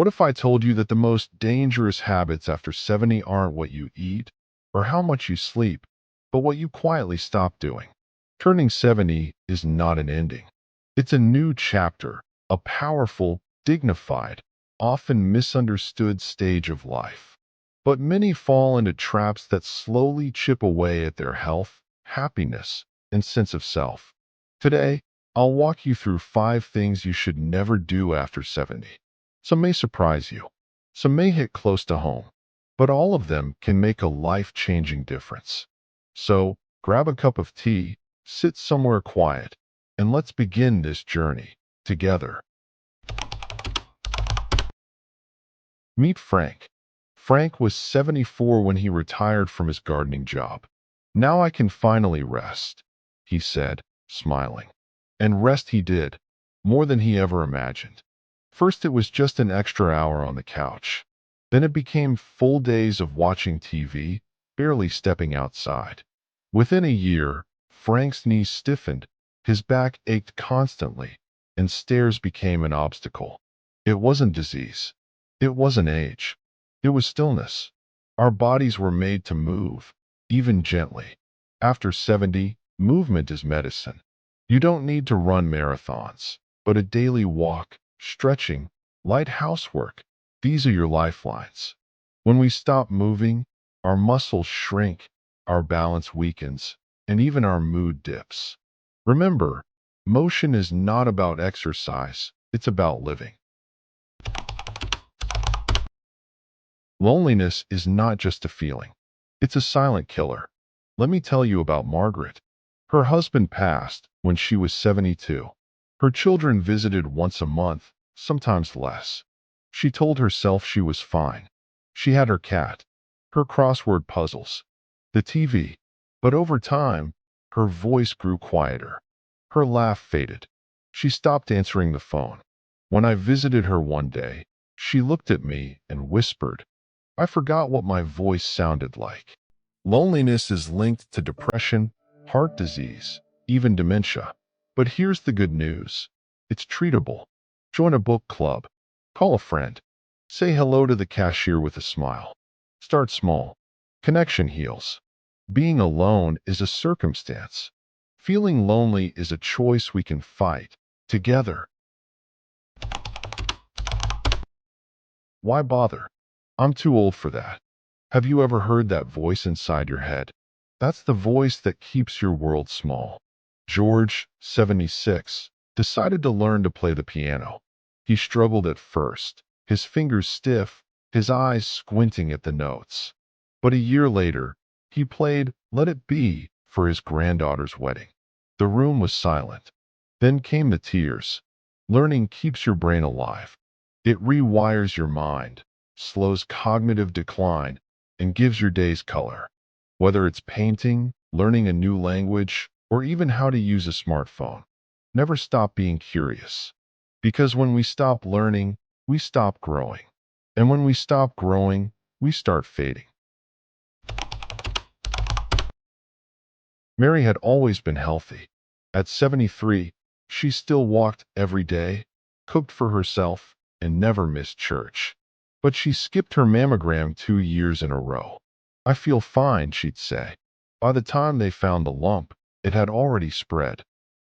What if I told you that the most dangerous habits after 70 aren't what you eat or how much you sleep, but what you quietly stop doing? Turning 70 is not an ending. It's a new chapter, a powerful, dignified, often misunderstood stage of life. But many fall into traps that slowly chip away at their health, happiness, and sense of self. Today, I'll walk you through 5 things you should never do after 70. Some may surprise you, some may hit close to home, but all of them can make a life-changing difference. So, grab a cup of tea, sit somewhere quiet, and let's begin this journey together. Meet Frank. Frank was 74 when he retired from his gardening job. Now I can finally rest, he said, smiling. And rest he did, more than he ever imagined. First, it was just an extra hour on the couch. Then it became full days of watching TV, barely stepping outside. Within a year, Frank's knees stiffened, his back ached constantly, and stairs became an obstacle. It wasn't disease. It wasn't age. It was stillness. Our bodies were made to move, even gently. After 70, movement is medicine. You don't need to run marathons, but a daily walk, stretching, light housework, these are your lifelines. When we stop moving, our muscles shrink, our balance weakens, and even our mood dips. Remember, motion is not about exercise, it's about living. Loneliness is not just a feeling. It's a silent killer. Let me tell you about Margaret. Her husband passed when she was 72. Her children visited once a month, sometimes less. She told herself she was fine. She had her cat, her crossword puzzles, the TV. But over time, her voice grew quieter. Her laugh faded. She stopped answering the phone. When I visited her one day, she looked at me and whispered, I forgot what my voice sounded like. Loneliness is linked to depression, heart disease, even dementia. But here's the good news. It's treatable. Join a book club. Call a friend. Say hello to the cashier with a smile. Start small. Connection heals. Being alone is a circumstance. Feeling lonely is a choice we can fight together. Why bother? I'm too old for that. Have you ever heard that voice inside your head? That's the voice that keeps your world small. George, 76, decided to learn to play the piano. He struggled at first, his fingers stiff, his eyes squinting at the notes. But a year later, he played Let It Be for his granddaughter's wedding. The room was silent. Then came the tears. Learning keeps your brain alive. It rewires your mind, slows cognitive decline, and gives your days color. Whether it's painting, learning a new language, or even how to use a smartphone, never stop being curious. Because when we stop learning, we stop growing. And when we stop growing, we start fading. Mary had always been healthy. At 73, she still walked every day, cooked for herself, and never missed church. But she skipped her mammogram 2 years in a row. I feel fine, she'd say. By the time they found the lump, it had already spread.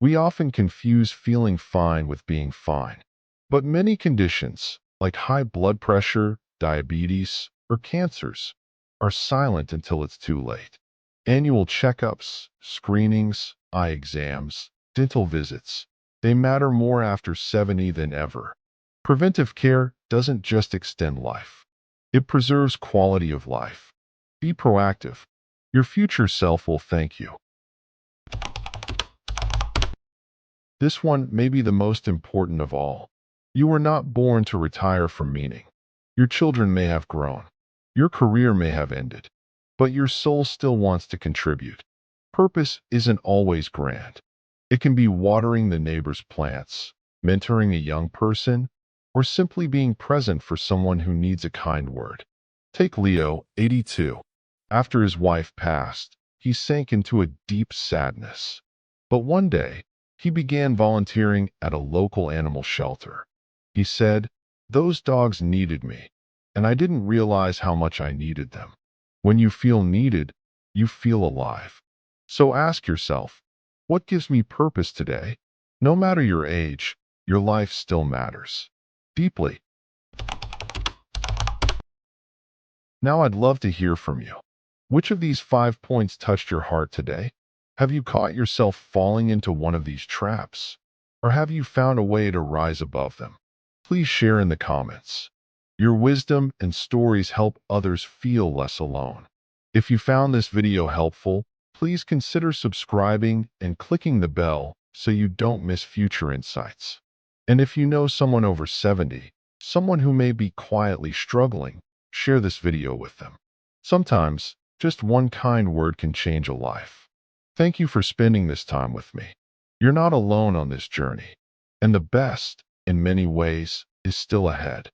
We often confuse feeling fine with being fine. But many conditions, like high blood pressure, diabetes, or cancers, are silent until it's too late. Annual checkups, screenings, eye exams, dental visits, they matter more after 70 than ever. Preventive care doesn't just extend life. It preserves quality of life. Be proactive. Your future self will thank you. This one may be the most important of all. You were not born to retire from meaning. Your children may have grown. Your career may have ended. But your soul still wants to contribute. Purpose isn't always grand. It can be watering the neighbor's plants, mentoring a young person, or simply being present for someone who needs a kind word. Take Leo, 82. After his wife passed, he sank into a deep sadness. But one day, he began volunteering at a local animal shelter. He said, Those dogs needed me, and I didn't realize how much I needed them. When you feel needed, you feel alive. So ask yourself, what gives me purpose today? No matter your age, your life still matters deeply. Now I'd love to hear from you. Which of these 5 points touched your heart today? Have you caught yourself falling into one of these traps? Or have you found a way to rise above them? Please share in the comments. Your wisdom and stories help others feel less alone. If you found this video helpful, please consider subscribing and clicking the bell so you don't miss future insights. And if you know someone over 70, someone who may be quietly struggling, share this video with them. Sometimes, just one kind word can change a life. Thank you for spending this time with me. You're not alone on this journey. And the best, in many ways, is still ahead.